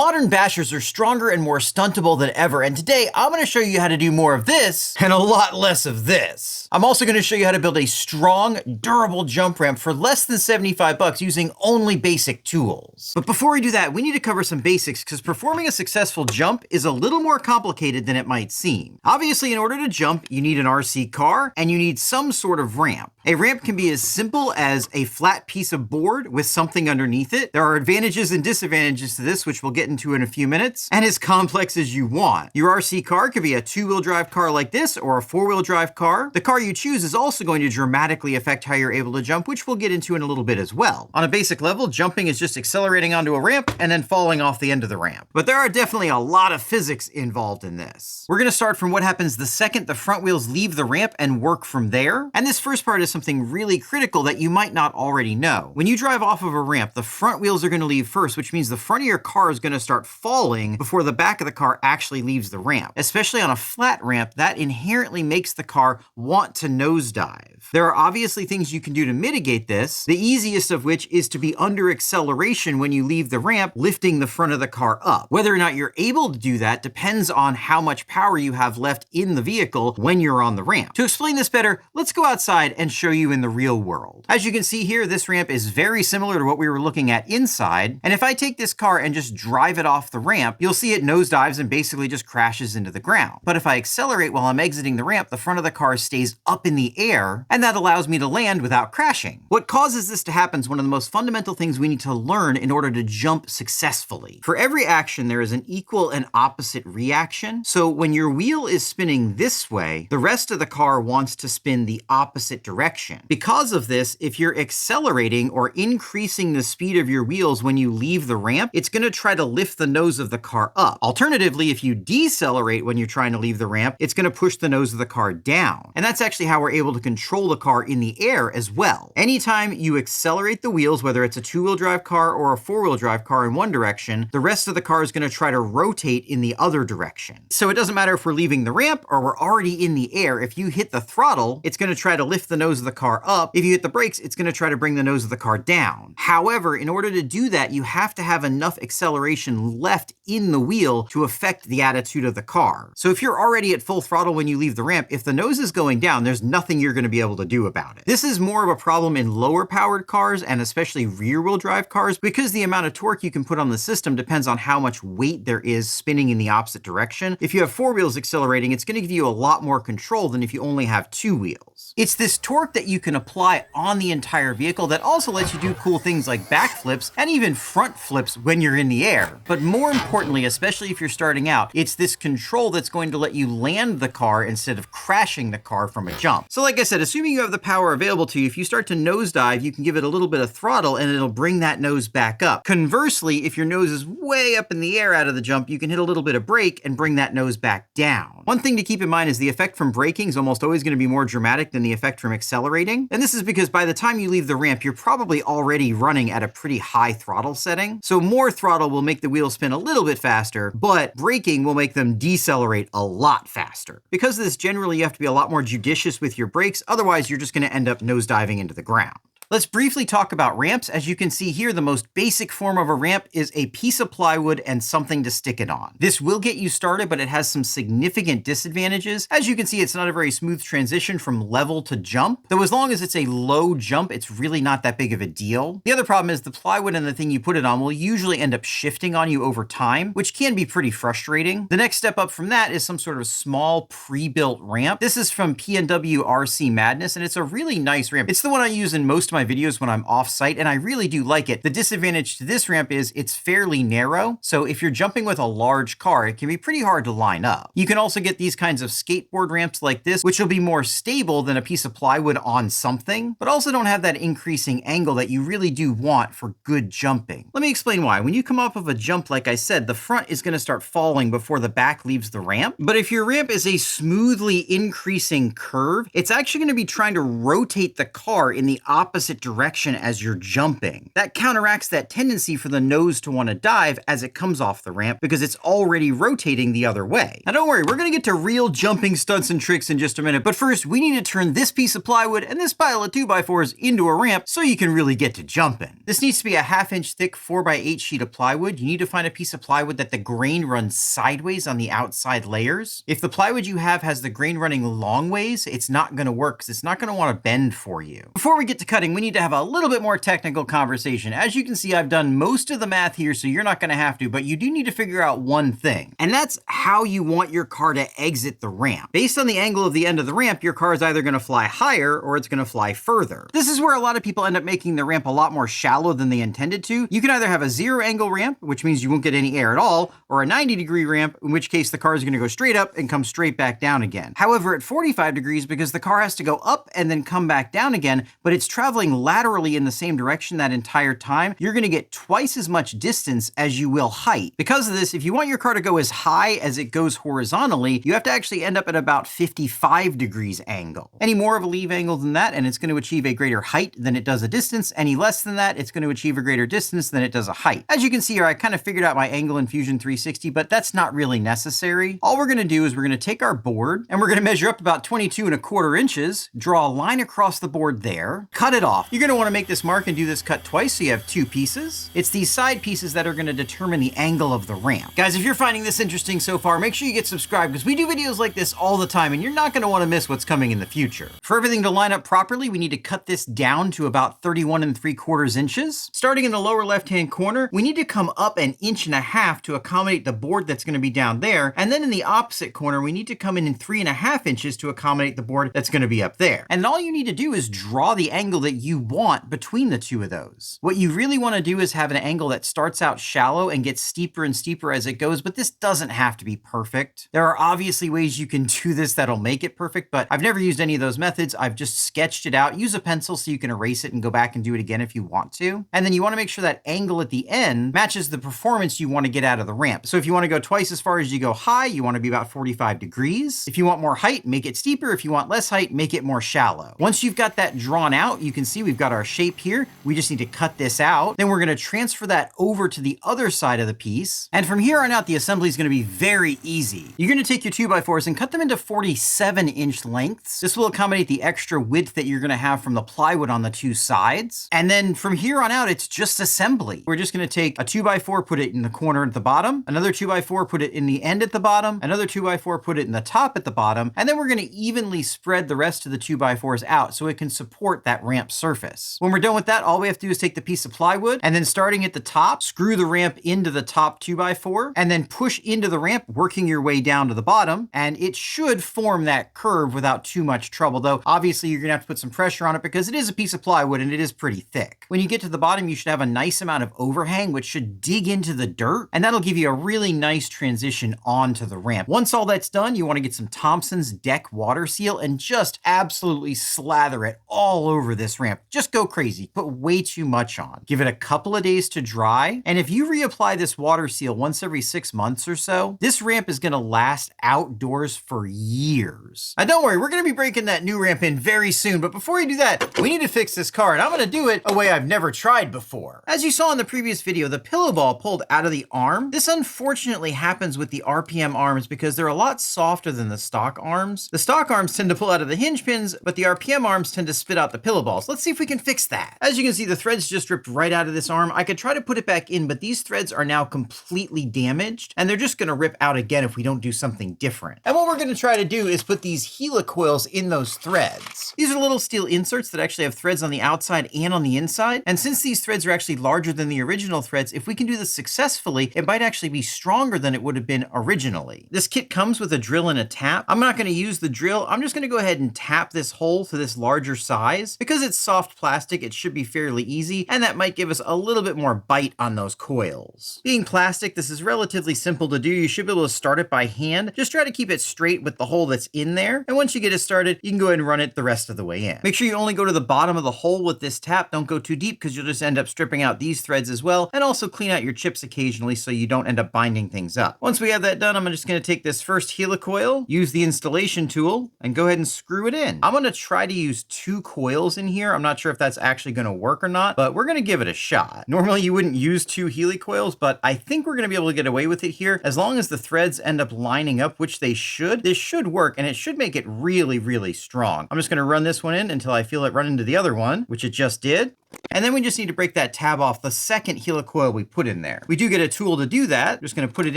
Modern bashers are stronger and more stuntable than ever, and today I'm going to show you how to do more of this and a lot less of this. I'm also going to show you how to build a strong, durable jump ramp for less than 75 bucks using only basic tools. But before we do that, we need to cover some basics because performing a successful jump is a little more complicated than it might seem. Obviously, in order to jump, you need an RC car and you need some sort of ramp. A ramp can be as simple as a flat piece of board with something underneath it. There are advantages and disadvantages to this, which we'll get into in a few minutes, and as complex as you want. Your RC car could be a two-wheel drive car like this or a four-wheel drive car. The car you choose is also going to dramatically affect how you're able to jump, which we'll get into in a little bit as well. On a basic level, jumping is just accelerating onto a ramp and then falling off the end of the ramp. But there are definitely a lot of physics involved in this. We're going to start from what happens the second the front wheels leave the ramp and work from there. And this first part is something really critical that you might not already know. When you drive off of a ramp, the front wheels are going to leave first, which means the front of your car is going to start falling before the back of the car actually leaves the ramp. Especially on a flat ramp, that inherently makes the car want to nosedive. There are obviously things you can do to mitigate this, the easiest of which is to be under acceleration when you leave the ramp, lifting the front of the car up. Whether or not you're able to do that depends on how much power you have left in the vehicle when you're on the ramp. To explain this better, let's go outside and show you in the real world. As you can see here, this ramp is very similar to what we were looking at inside, and if I take this car and just drive it off the ramp, you'll see it nosedives and basically just crashes into the ground. But if I accelerate while I'm exiting the ramp, the front of the car stays up in the air, and that allows me to land without crashing. What causes this to happen is one of the most fundamental things we need to learn in order to jump successfully. For every action, there is an equal and opposite reaction. So when your wheel is spinning this way, the rest of the car wants to spin the opposite direction. Because of this, if you're accelerating or increasing the speed of your wheels when you leave the ramp, it's going to try to lift the nose of the car up. Alternatively, if you decelerate when you're trying to leave the ramp, it's going to push the nose of the car down. And that's actually how we're able to control the car in the air as well. Anytime you accelerate the wheels, whether it's a two-wheel drive car or a four-wheel drive car in one direction, the rest of the car is going to try to rotate in the other direction. So it doesn't matter if we're leaving the ramp or we're already in the air. If you hit the throttle, it's going to try to lift the nose of the car up. If you hit the brakes, it's going to try to bring the nose of the car down. However, in order to do that, you have to have enough acceleration left in the wheel to affect the attitude of the car. So if you're already at full throttle when you leave the ramp, if the nose is going down, there's nothing you're going to be able to do about it. This is more of a problem in lower powered cars and especially rear wheel drive cars because the amount of torque you can put on the system depends on how much weight there is spinning in the opposite direction. If you have four wheels accelerating, it's going to give you a lot more control than if you only have two wheels. It's this torque that you can apply on the entire vehicle that also lets you do cool things like backflips and even front flips when you're in the air. But more importantly, especially if you're starting out, it's this control that's going to let you land the car instead of crashing the car from a jump. So like I said, assuming you have the power available to you, if you start to nosedive, you can give it a little bit of throttle and it'll bring that nose back up. Conversely, if your nose is way up in the air out of the jump, you can hit a little bit of brake and bring that nose back down. One thing to keep in mind is the effect from braking is almost always going to be more dramatic than the effect from accelerating. And this is because by the time you leave the ramp, you're probably already running at a pretty high throttle setting. So more throttle will make the wheels spin a little bit faster, but braking will make them decelerate a lot faster. Because of this, generally you have to be a lot more judicious with your brakes, otherwise you're just going to end up nosediving into the ground. Let's briefly talk about ramps. As you can see here, the most basic form of a ramp is a piece of plywood and something to stick it on. This will get you started, but it has some significant disadvantages. As you can see, it's not a very smooth transition from level to jump, though as long as it's a low jump, it's really not that big of a deal. The other problem is the plywood and the thing you put it on will usually end up shifting on you over time, which can be pretty frustrating. The next step up from that is some sort of small pre-built ramp. This is from P&W RC Madness, and it's a really nice ramp. It's the one I use in most of my videos when I'm off site, and I really do like it. The disadvantage to this ramp is it's fairly narrow, so if you're jumping with a large car, it can be pretty hard to line up. You can also get these kinds of skateboard ramps like this, which will be more stable than a piece of plywood on something, but also don't have that increasing angle that you really do want for good jumping. Let me explain why. When you come off of a jump, like I said, the front is going to start falling before the back leaves the ramp, but if your ramp is a smoothly increasing curve, it's actually going to be trying to rotate the car in the opposite opposite direction as you're jumping. That counteracts that tendency for the nose to want to dive as it comes off the ramp because it's already rotating the other way. Now don't worry, we're going to get to real jumping stunts and tricks in just a minute, but first we need to turn this piece of plywood and this pile of 2x4s into a ramp so you can really get to jumping. This needs to be a 1/2 inch thick 4x8 sheet of plywood. You need to find a piece of plywood that the grain runs sideways on the outside layers. If the plywood you have has the grain running long ways, it's not going to work because it's not going to want to bend for you. Before we get to cutting, we need to have a little bit more technical conversation. As you can see, I've done most of the math here, so you're not going to have to, but you do need to figure out one thing, and that's how you want your car to exit the ramp. Based on the angle of the end of the ramp, your car is either going to fly higher or it's going to fly further. This is where a lot of people end up making the ramp a lot more shallow than they intended to. You can either have a 0 angle ramp, which means you won't get any air at all, or a 90-degree ramp, in which case the car is going to go straight up and come straight back down again. However, at 45 degrees, because the car has to go up and then come back down again, but it's traveling laterally in the same direction that entire time, you're going to get twice as much distance as you will height. Because of this, if you want your car to go as high as it goes horizontally, you have to actually end up at about 55 degrees angle. Any more of a leave angle than that, and it's going to achieve a greater height than it does a distance. Any less than that, it's going to achieve a greater distance than it does a height. As you can see here, I kind of figured out my angle in Fusion 360, but that's not really necessary. All we're going to do is we're going to take our board and we're going to measure up about 22¼ inches, draw a line across the board there, cut it off. You're going to want to make this mark and do this cut twice so you have 2 pieces. It's these side pieces that are going to determine the angle of the ramp. Guys, if you're finding this interesting so far, make sure you get subscribed because we do videos like this all the time and you're not going to want to miss what's coming in the future. For everything to line up properly, we need to cut this down to about 31¾ inches. Starting in the lower left-hand corner, we need to come up 1.5 inches to accommodate the board that's going to be down there. And then in the opposite corner, we need to come in 3.5 inches to accommodate the board that's going to be up there. And all you need to do is draw the angle that you want between the two of those. What you really want to do is have an angle that starts out shallow and gets steeper and steeper as it goes, but this doesn't have to be perfect. There are obviously ways you can do this that'll make it perfect, but I've never used any of those methods. I've just sketched it out. Use a pencil so you can erase it and go back and do it again if you want to. And then you want to make sure that angle at the end matches the performance you want to get out of the ramp. So if you want to go twice as far as you go high, you want to be about 45 degrees. If you want more height, make it steeper. If you want less height, make it more shallow. Once you've got that drawn out, you can see we've got our shape here. We just need to cut this out. Then we're going to transfer that over to the other side of the piece. And from here on out, the assembly is going to be very easy. You're going to take your 2x4s and cut them into 47-inch lengths. This will accommodate the extra width that you're going to have from the plywood on the 2 sides. And then from here on out, it's just assembly. We're just going to take a 2x4, put it in the corner at the bottom, another 2x4, put it in the end at the bottom, another 2x4, put it in the top at the bottom, and then we're going to evenly spread the rest of the 2x4s out so it can support that ramp surface. When we're done with that, all we have to do is take the piece of plywood and then starting at the top, screw the ramp into the top 2x4 and then push into the ramp, working your way down to the bottom, and it should form that curve without too much trouble, though obviously you're going to have to put some pressure on it because it is a piece of plywood and it is pretty thick. When you get to the bottom, you should have a nice amount of overhang, which should dig into the dirt, and that'll give you a really nice transition onto the ramp. Once all that's done, you want to get some Thompson's Deck water seal and just absolutely slather it all over this ramp. Just go crazy. Put way too much on. Give it a couple of days to dry, and if you reapply this water seal once every 6 months or so, this ramp is going to last outdoors for years. Now don't worry, we're going to be breaking that new ramp in very soon, but before we do that, we need to fix this car, and I'm going to do it a way I've never tried before. As you saw in the previous video, the pillow ball pulled out of the arm. This unfortunately happens with the RPM arms because they're a lot softer than the stock arms. The stock arms tend to pull out of the hinge pins, but the RPM arms tend to spit out the pillow balls. Let's see if we can fix that. As you can see, the threads just ripped right out of this arm. I could try to put it back in, but these threads are now completely damaged, and they're just going to rip out again if we don't do something different. And what we're going to try to do is put these helicoils in those threads. These are little steel inserts that actually have threads on the outside and on the inside, and since these threads are actually larger than the original threads, if we can do this successfully, it might actually be stronger than it would have been originally. This kit comes with a drill and a tap. I'm not going to use the drill. I'm just going to go ahead and tap this hole to this larger size. Because it's soft plastic, it should be fairly easy, and that might give us a little bit more bite on those coils. Being plastic, this is relatively simple to do. You should be able to start it by hand. Just try to keep it straight with the hole that's in there, and once you get it started, you can go ahead and run it the rest of the way in. Make sure you only go to the bottom of the hole with this tap. Don't go too deep because you'll just end up stripping out these threads as well, and also clean out your chips occasionally so you don't end up binding things up. Once we have that done, I'm just going to take this first helicoil, use the installation tool, and go ahead and screw it in. I'm going to try to use 2 coils in here. I'm not sure if that's actually gonna work or not, but we're gonna give it a shot. Normally you wouldn't use 2 helicoils, but I think we're gonna be able to get away with it here. As long as the threads end up lining up, which they should, this should work, and it should make it really, really strong. I'm just gonna run this one in until I feel it run into the other one, which it just did. And then we just need to break that tab off the second helicoil we put in there. We do get a tool to do that. I'm just gonna put it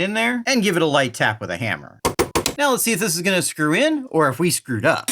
in there and give it a light tap with a hammer. Now let's see if this is gonna screw in or if we screwed up.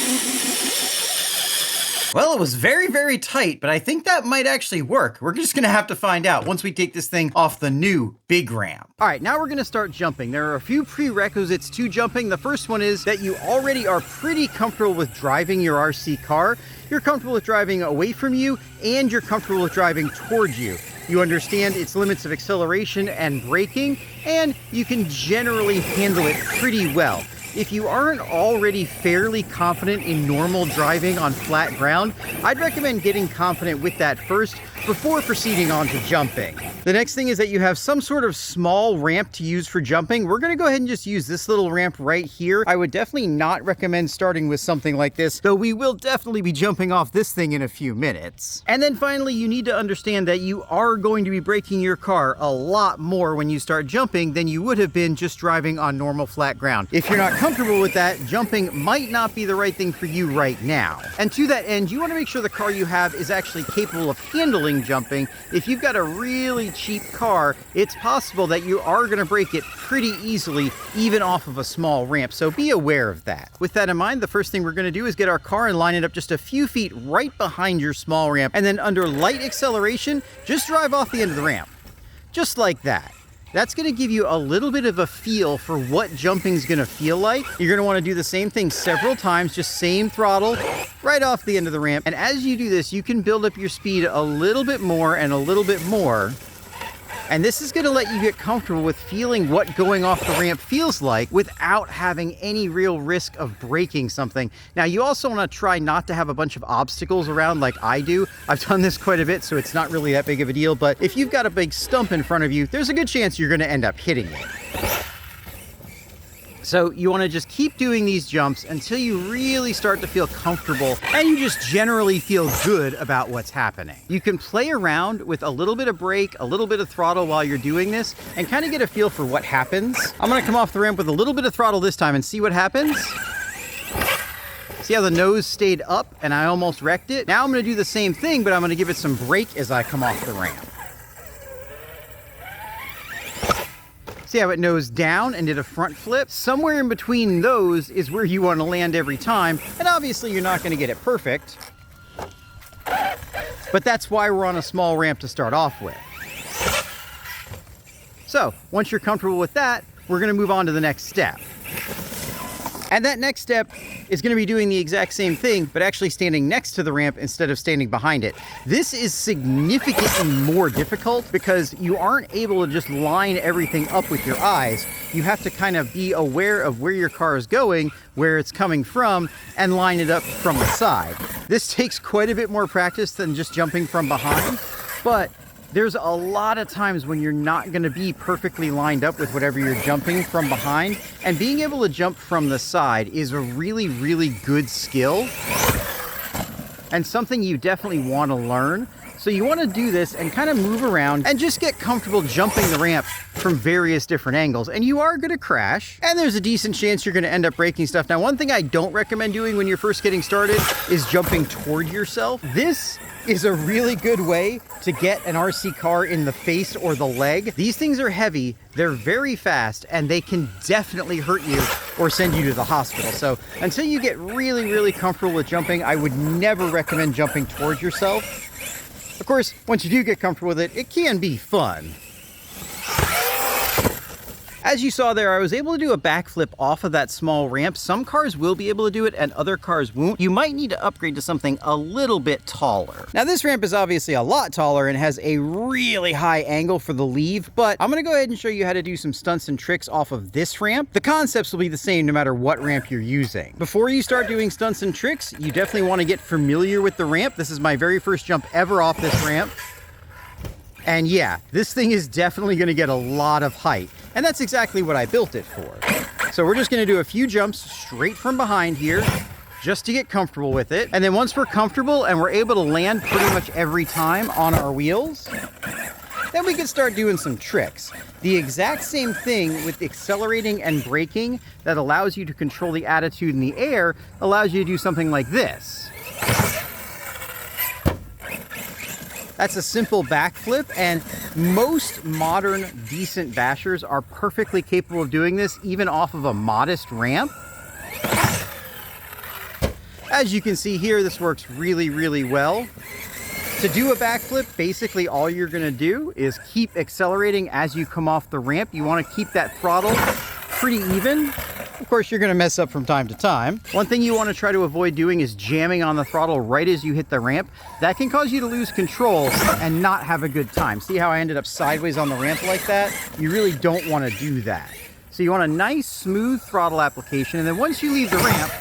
Well, it was very, very tight, but I think that might actually work. We're just gonna have to find out once we take this thing off the new big ramp. All right, now we're gonna start jumping. There are a few prerequisites to jumping. The first one is that you already are pretty comfortable with driving your RC car. You're comfortable with driving away from you, and you're comfortable with driving towards you. You understand its limits of acceleration and braking, and you can generally handle it pretty well. If you aren't already fairly confident in normal driving on flat ground, I'd recommend getting confident with that first before proceeding on to jumping. The next thing is that you have some sort of small ramp to use for jumping. We're gonna go ahead and just use this little ramp right here. I would definitely not recommend starting with something like this, though we will definitely be jumping off this thing in a few minutes. And then finally, you need to understand that you are going to be braking your car a lot more when you start jumping than you would have been just driving on normal flat ground. If you're not comfortable with that, jumping might not be the right thing for you right now. And to that end, you want to make sure the car you have is actually capable of handling jumping. If you've got a really cheap car, it's possible that you are going to break it pretty easily, even off of a small ramp, so be aware of that. With that in mind, the first thing we're going to do is get our car and line it up just a few feet right behind your small ramp, and then under light acceleration, just drive off the end of the ramp. Just like that. That's gonna give you a little bit of a feel for what jumping's gonna feel like. You're gonna wanna do the same thing several times, just same throttle, right off the end of the ramp. And as you do this, you can build up your speed a little bit more and a little bit more. And this is gonna let you get comfortable with feeling what going off the ramp feels like without having any real risk of breaking something. Now, you also wanna try not to have a bunch of obstacles around like I do. I've done this quite a bit, so it's not really that big of a deal, but if you've got a big stump in front of you, there's a good chance you're gonna end up hitting it. So you want to just keep doing these jumps until you really start to feel comfortable and you just generally feel good about what's happening. You can play around with a little bit of brake, a little bit of throttle while you're doing this and kind of get a feel for what happens. I'm going to come off the ramp with a little bit of throttle this time and see what happens. See how the nose stayed up and I almost wrecked it? Now I'm going to do the same thing, but I'm going to give it some brake as I come off the ramp. See how it nosed down and did a front flip? Somewhere in between those is where you want to land every time, and obviously you're not going to get it perfect. But that's why we're on a small ramp to start off with. So, once you're comfortable with that, we're going to move on to the next step. And that next step is going to be doing the exact same thing, but actually standing next to the ramp instead of standing behind it. This is significantly more difficult because you aren't able to just line everything up with your eyes. You have to kind of be aware of where your car is going, where it's coming from, and line it up from the side. This takes quite a bit more practice than just jumping from behind, but there's a lot of times when you're not going to be perfectly lined up with whatever you're jumping from behind, and being able to jump from the side is a really, really good skill and something you definitely want to learn. So you want to do this and kind of move around and just get comfortable jumping the ramp from various different angles. And you are going to crash, and there's a decent chance you're going to end up breaking stuff. Now, one thing I don't recommend doing when you're first getting started is jumping toward yourself. This is a really good way to get an RC car in the face or the leg. These things are heavy, they're very fast, and they can definitely hurt you or send you to the hospital. So until you get really, really comfortable with jumping, I would never recommend jumping towards yourself. Of course, once you do get comfortable with it, it can be fun. As you saw there, I was able to do a backflip off of that small ramp. Some cars will be able to do it and other cars won't. You might need to upgrade to something a little bit taller. Now, this ramp is obviously a lot taller and has a really high angle for the leave, but I'm gonna go ahead and show you how to do some stunts and tricks off of this ramp. The concepts will be the same no matter what ramp you're using. Before you start doing stunts and tricks, you definitely wanna get familiar with the ramp. This is my very first jump ever off this ramp. And yeah, this thing is definitely gonna get a lot of height. And that's exactly what I built it for. So we're just gonna do a few jumps straight from behind here. just to get comfortable with it. And then once we're comfortable and we're able to land pretty much every time on our wheels, then we can start doing some tricks. The exact same thing with accelerating and braking that allows you to control the attitude in the air allows you to do something like this. That's a simple backflip, and most modern decent bashers are perfectly capable of doing this even off of a modest ramp. As you can see here, this works really, really well. To do a backflip, basically all you're gonna do is keep accelerating as you come off the ramp. You wanna keep that throttle pretty even. Of course, you're gonna mess up from time to time. One thing you wanna try to avoid doing is jamming on the throttle right as you hit the ramp. That can cause you to lose control and not have a good time. See how I ended up sideways on the ramp like that? You really don't wanna do that. So you want a nice, smooth throttle application, and then once you leave the ramp,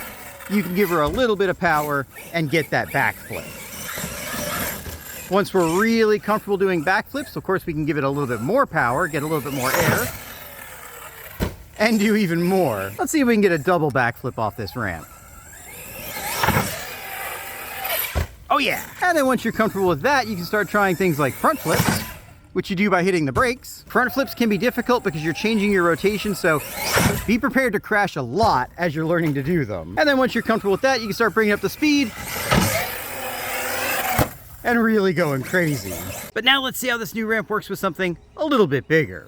you can give her a little bit of power and get that backflip. Once we're really comfortable doing backflips, of course, we can give it a little bit more power, get a little bit more air, and do even more. Let's see if we can get a double backflip off this ramp. Oh yeah! And then once you're comfortable with that, you can start trying things like front flips, which you do by hitting the brakes. Front flips can be difficult because you're changing your rotation, so be prepared to crash a lot as you're learning to do them. And then once you're comfortable with that, you can start bringing up the speed and really going crazy. But now let's see how this new ramp works with something a little bit bigger.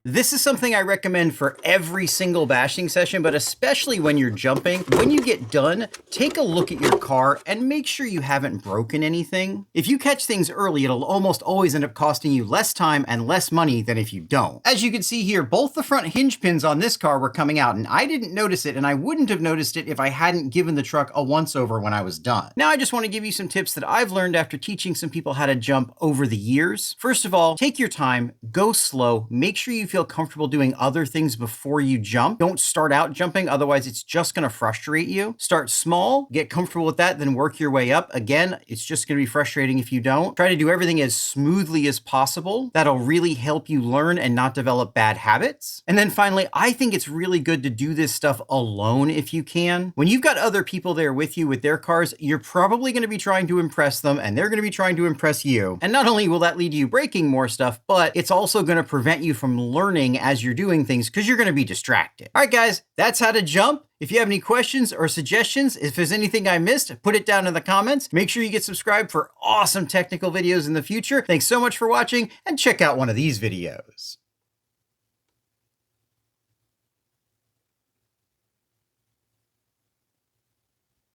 This is something I recommend for every single bashing session, but especially when you're jumping. When you get done, take a look at your car and make sure you haven't broken anything. If you catch things early, it'll almost always end up costing you less time and less money than if you don't. As you can see here, both the front hinge pins on this car were coming out, and I didn't notice it, and I wouldn't have noticed it if I hadn't given the truck a once-over when I was done. Now I just want to give you some tips that I've learned after teaching some people how to jump over the years. First of all, take your time, go slow, make sure you feel comfortable doing other things before you jump. Don't start out jumping, otherwise it's just going to frustrate you. Start small, get comfortable with that, then work your way up. Again, it's just going to be frustrating if you don't. Try to do everything as smoothly as possible. That'll really help you learn and not develop bad habits. And then finally, I think it's really good to do this stuff alone if you can. When you've got other people there with you with their cars, you're probably going to be trying to impress them, and they're going to be trying to impress you. And not only will that lead to you breaking more stuff, but it's also going to prevent you from learning as you're doing things because you're going to be distracted. All right, guys, that's how to jump. If you have any questions or suggestions, if there's anything I missed, put it down in the comments. Make sure you get subscribed for awesome technical videos in the future. Thanks so much for watching, and check out one of these videos.